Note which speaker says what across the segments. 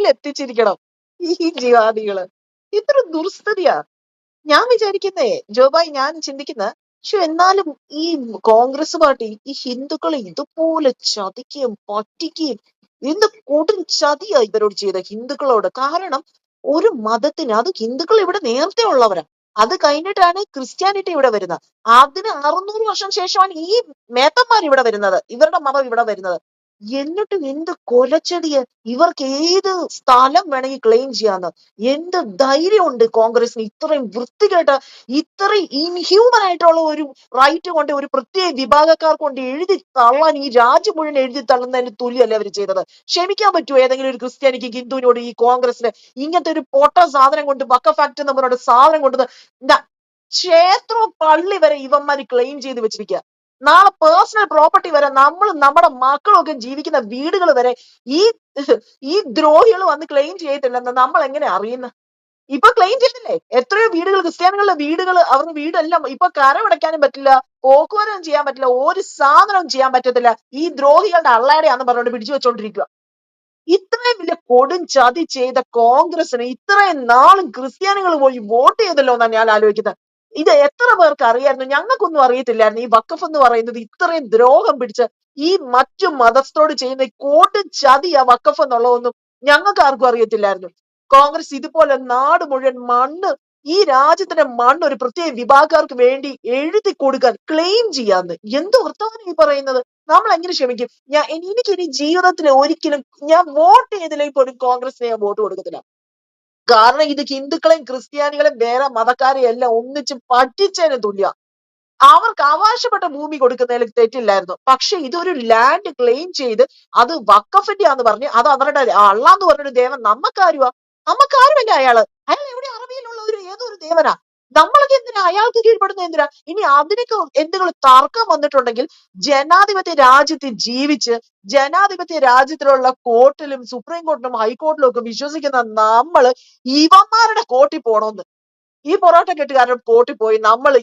Speaker 1: ജയിലിൽ എത്തിച്ചിരിക്കണം ഈ ജിഹാദികള്. ഇത്ര ദുർസ്ഥിതിയാ. ഞാൻ വിചാരിക്കുന്നേ ജോബായി, ഞാൻ ചിന്തിക്കുന്ന, പക്ഷെ എന്നാലും ഈ കോൺഗ്രസ് പാർട്ടി ഈ ഹിന്ദുക്കളെ ഇതുപോലെ ചതിക്കുകയും പറ്റിക്കുകയും എന്ത് കൊടും ചതിയാ ഇവരോട് ചെയ്ത ഹിന്ദുക്കളോട്. കാരണം ഒരു മതത്തിന്, അത് ഹിന്ദുക്കൾ ഇവിടെ നേരത്തെ ഉള്ളവരാ, അത് കഴിഞ്ഞിട്ടാണ് ക്രിസ്ത്യാനിറ്റി ഇവിടെ വരുന്നത്. അതിന് 600 വർഷം ശേഷമാണ് ഈ മേത്തന്മാർ ഇവിടെ വരുന്നത്, ഇവരുടെ മതം ഇവിടെ വരുന്നത്. എന്നിട്ടും എന്ത് കൊലച്ചെടിയ, ഇവർക്ക് ഏത് സ്ഥലം വേണമെങ്കിൽ ക്ലെയിം ചെയ്യാന്ന്. എന്ത് ധൈര്യമുണ്ട് കോൺഗ്രസിന് ഇത്രയും വൃത്തികെട്ട, ഇത്രയും ഇൻഹ്യൂമൻ ആയിട്ടുള്ള ഒരു റൈറ്റ് കൊണ്ട് ഒരു പ്രത്യേക വിഭാഗക്കാർ കൊണ്ട് എഴുതി തള്ളാൻ, ഈ രാജ്യം മുഴുവൻ എഴുതി തള്ളുന്നതിന് തുല്യമല്ലേ അവർ ചെയ്തത്? ക്ഷമിക്കാൻ പറ്റുമോ ഏതെങ്കിലും ഒരു ക്രിസ്ത്യാനിക്ക് ഹിന്ദുവിനോട് ഈ കോൺഗ്രസിന് ഇങ്ങനത്തെ ഒരു പൊട്ട സാധനം കൊണ്ട്, ബക്ക ഫാക്ട് നമ്മളോട് സാധനം കൊണ്ട് ക്ഷേത്രവും പള്ളി വരെ ഇവന്മാര് ക്ലെയിം ചെയ്ത് വെച്ചിരിക്കുക. നാളെ പേഴ്സണൽ പ്രോപ്പർട്ടി വരെ, നമ്മളും നമ്മുടെ മക്കളും ഒക്കെ ജീവിക്കുന്ന വീടുകൾ വരെ ഈ ഈ ദ്രോഹികൾ വന്ന് ക്ലെയിം ചെയ്തിട്ടില്ലെന്ന് നമ്മൾ എങ്ങനെ അറിയുന്ന? ഇപ്പൊ ക്ലെയിം ചെയ്തില്ലേ എത്രയോ വീടുകൾ, ക്രിസ്ത്യാനികളുടെ വീടുകൾ, അവരുടെ വീടെല്ലാം ഇപ്പൊ കരമടയ്ക്കാനും പറ്റില്ല, പോക്കുവരവും ചെയ്യാൻ പറ്റില്ല, ഒരു സാധനവും ചെയ്യാൻ പറ്റത്തില്ല. ഈ ദ്രോഹികളുടെ അള്ളാടെയാന്ന് പറഞ്ഞുകൊണ്ട് പിടിച്ചു വെച്ചോണ്ടിരിക്കുക. ഇത്രയും വലിയ കൊടും ചതി ചെയ്ത കോൺഗ്രസിന് ഇത്രയും നാളും ക്രിസ്ത്യാനികൾ പോയി വോട്ട് ചെയ്തല്ലോ എന്നാണ് ഞാൻ ആലോചിക്കുന്നത്. ഇത് എത്ര പേർക്ക് അറിയായിരുന്നു? ഞങ്ങൾക്കൊന്നും അറിയത്തില്ലായിരുന്നു ഈ വഖഫ് എന്ന് പറയുന്നത് ഇത്രയും ദ്രോഹം പിടിച്ച് ഈ മറ്റു മതസ്ഥരോട് ചെയ്യുന്ന കൊടും ചതിയാ വഖഫ് എന്നുള്ളതൊന്നും ഞങ്ങൾക്ക് ആർക്കും അറിയത്തില്ലായിരുന്നു. കോൺഗ്രസ് ഇതുപോലെ നാട് മുഴുവൻ മണ്ണ്, ഈ രാജ്യത്തിന്റെ മണ്ണ് ഒരു പ്രത്യേക വിഭാഗക്കാർക്ക് വേണ്ടി എഴുതി കൊടുക്കാൻ ക്ലെയിം ചെയ്യാന്ന്. എന്ത് വൃത്തമാണ് ഈ പറയുന്നത്? നമ്മൾ എങ്ങനെ ക്ഷമിക്കും? എനിക്ക് ഇനി ജീവിതത്തിൽ ഒരിക്കലും ഞാൻ വോട്ട് ചെയ്തില്ലെങ്കിൽ പോലും കോൺഗ്രസിന് ഞാൻ വോട്ട് കൊടുക്കത്തില്ല. കാരണം ഇത് ഹിന്ദുക്കളെയും ക്രിസ്ത്യാനികളെയും വേറെ മതക്കാരെയും എല്ലാം ഒന്നിച്ച് പറ്റിച്ചതിന് തുല്യ. അവർക്ക് അവകാശപ്പെട്ട ഭൂമി കൊടുക്കുന്നതിൽ തെറ്റില്ലായിരുന്നു. പക്ഷെ ഇതൊരു ലാൻഡ് ക്ലെയിം ചെയ്ത് അത് വഖഫിന്റെ ആന്ന് പറഞ്ഞ് അത് അവരുടെ അള്ളാന്ന് പറഞ്ഞൊരു ദേവൻ നമുക്കാരുവാ? നമുക്കാരുമല്ല അയാൾ എവിടെ അറബിയിലുള്ള ഒരു ഏതൊരു ദേവനാ? നമ്മളൊക്കെ എന്തിനാ അയാൾക്ക് കീഴ്പ്പെടുന്ന? എന്തിനാ? ഇനി അതിനൊക്കെ എന്തെങ്കിലും തർക്കം വന്നിട്ടുണ്ടെങ്കിൽ ജനാധിപത്യ രാജ്യത്ത് ജീവിച്ച് ജനാധിപത്യ രാജ്യത്തിലുള്ള കോർട്ടിലും സുപ്രീം കോർട്ടിലും ഹൈക്കോർട്ടിലും ഒക്കെ വിശ്വസിക്കുന്ന നമ്മള് ഇവന്മാരുടെ കോർട്ടിൽ പോണോന്ന്, ഈ പൊറോട്ട കെട്ടുകാരൻ കോർട്ടിൽ പോയി നമ്മൾ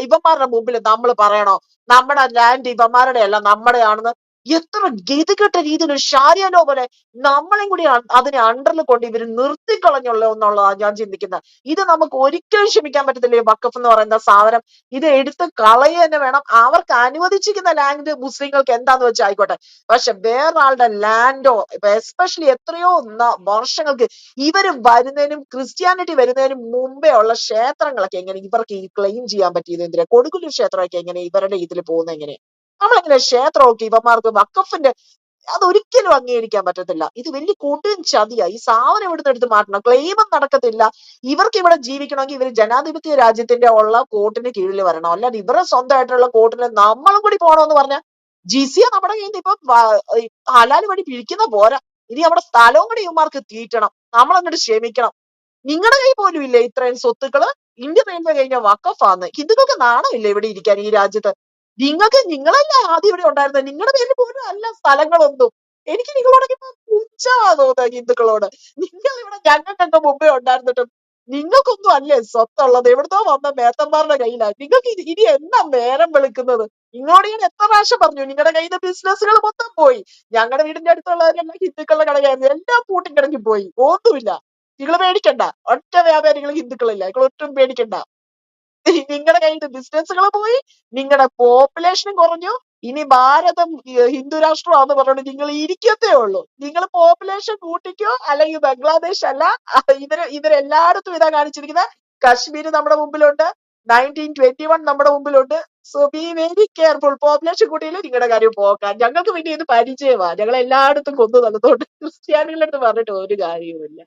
Speaker 1: ഇവന്മാരുടെ മുമ്പിൽ നമ്മൾ പറയണോ നമ്മുടെ ലാൻഡ് ഇവന്മാരുടെ അല്ല നമ്മുടെ ആണെന്ന്? എത്ര ഗതികെട്ട രീതിയിൽ ഒരു ഷാരിയാനോ പോലെ നമ്മളെയും കൂടി അതിനെ അണ്ടറിൽ കൊണ്ട് ഇവര് നിർത്തിക്കളഞ്ഞല്ലോ എന്നുള്ളതാണ് ഞാൻ ചിന്തിക്കുന്നത്. ഇത് നമുക്ക് ഒരിക്കലും ക്ഷമിക്കാൻ പറ്റത്തില്ല. ഈ വഖഫ് എന്ന് പറയുന്ന സാധനം ഇത് എടുത്ത് കളയുക തന്നെ വേണം. അവർക്ക് അനുവദിച്ചിരിക്കുന്ന ലാൻഡ് മുസ്ലിങ്ങൾക്ക് എന്താന്ന് വെച്ചാൽ ആയിക്കോട്ടെ, പക്ഷെ വേറൊരാളുടെ ലാൻഡോ, എസ്പെഷ്യലി എത്രയോ വർഷങ്ങൾക്ക് ഇവര് വരുന്നതിനും ക്രിസ്ത്യാനിറ്റി വരുന്നതിനും മുമ്പേ ഉള്ള ക്ഷേത്രങ്ങളൊക്കെ എങ്ങനെ ഇവർക്ക് ഈ ക്ലെയിം ചെയ്യാൻ പറ്റിയത്? എന്തിനാ? കൊടുങ്ങല്ലൂർ ക്ഷേത്രമൊക്കെ എങ്ങനെ ഇവരുടെ ഇതിൽ പോകുന്ന? എങ്ങനെ നമ്മളെങ്ങനെ ക്ഷേത്രമൊക്കെ ഇവന്മാർക്ക് വഖഫിന്റെ അതൊരിക്കലും അംഗീകരിക്കാൻ പറ്റത്തില്ല. ഇത് വലിയ കൂട്ടും ചതിയാ. ഈ സാധനം ഇവിടുന്ന് എടുത്ത് മാറ്റണം. ക്ലെയിമും നടക്കത്തില്ല. ഇവർക്ക് ഇവിടെ ജീവിക്കണമെങ്കിൽ ഇവർ ജനാധിപത്യ രാജ്യത്തിന്റെ ഉള്ള കോർട്ടിന് കീഴിൽ വരണം. അല്ലാതെ ഇവരുടെ സ്വന്തമായിട്ടുള്ള കോർട്ടിന് നമ്മളും കൂടി പോകണമെന്ന് പറഞ്ഞാൽ ജിസിയ നമ്മുടെ കയ്യിൽ നിന്ന് ഇപ്പൊ ഹലാല് വഴി പിരിക്കുന്ന പോരാ, ഇനി അവിടെ സ്ഥലവും കൂടി ഇവന്മാർക്ക് തീറ്റണം. നമ്മളങ്ങോട്ട് ക്ഷമിക്കണം. നിങ്ങളുടെ കയ്യിൽ പോലും ഇല്ലേ ഇത്രയും സ്വത്തുക്കള്? ഇന്ത്യൻ റെയിൽവേ കഴിഞ്ഞ വഖഫാന്ന്. ഹിന്ദുക്കൾക്ക് നാണമില്ല ഇവിടെ ഇരിക്കാൻ ഈ രാജ്യത്ത്? നിങ്ങളല്ല ആദ്യം ഇവിടെ ഉണ്ടായിരുന്നത്, നിങ്ങളുടെ പേരിൽ പോലും അല്ല സ്ഥലങ്ങളൊന്നും. എനിക്ക് നിങ്ങളോടൊക്കെ ഇപ്പൊ പുച്ഛമാ തോന്നുക ഹിന്ദുക്കളോട്. നിങ്ങൾ ഇവിടെ ഞങ്ങൾക്കൊക്കെ മുമ്പേ ഉണ്ടായിരുന്നിട്ടും നിങ്ങൾക്കൊന്നും അല്ലേ സ്വത്തുള്ളത്? എവിടുന്നോ വന്ന മേത്തന്മാരുടെ കയ്യിലാണ്. നിങ്ങൾക്ക് ഇനി എന്നാ നേരം വെളുക്കുന്നത്? നിങ്ങളോട് ഞാൻ എത്ര പ്രാവശ്യം പറഞ്ഞു, നിങ്ങളുടെ കയ്യിൽ നിന്ന് ബിസിനസ്സുകൾ മൊത്തം പോയി. ഞങ്ങളുടെ വീടിന്റെ അടുത്തുള്ളവരെല്ലാം ഹിന്ദുക്കളുടെ കടയായിരുന്നു, എല്ലാം പൂട്ടിക്കിടക്കി പോയി. ഒന്നുമില്ല. നിങ്ങൾ പേടിക്കണ്ട, ഒറ്റ വ്യാപാരികൾ ഹിന്ദുക്കളില്ല, നിങ്ങൾ ഒട്ടും പേടിക്കണ്ട. നിങ്ങളുടെ കയ്യിൽ നിന്ന് ബിസിനസ്സുകൾ പോയി, നിങ്ങളുടെ പോപ്പുലേഷനും കുറഞ്ഞു. ഇനി ഭാരതം ഹിന്ദു രാഷ്ട്രമാണെന്ന് പറഞ്ഞുകൊണ്ട് നിങ്ങൾ ഇരിക്കത്തേ ഉള്ളൂ. നിങ്ങൾ പോപ്പുലേഷൻ കൂട്ടിക്കോ അല്ലെങ്കിൽ ബംഗ്ലാദേശ് അല്ല, ഇവരെല്ലായിടത്തും ഇതാ കാണിച്ചിരിക്കുന്നത്. കശ്മീർ നമ്മുടെ മുമ്പിലുണ്ട്, 1921 നമ്മുടെ മുമ്പിലുണ്ട്. So be very careful. Population കൂട്ടിയില്ല നിങ്ങളുടെ കാര്യം പോക്കാൻ. ഞങ്ങൾക്ക് പിന്നെ ഇത് പരിചയമാ, ഞങ്ങൾ എല്ലായിടത്തും കൊന്നു തന്നതുകൊണ്ട് ക്രിസ്ത്യാനികളുടെ അടുത്ത് പറഞ്ഞിട്ട് ഒരു കാര്യവുമില്ല.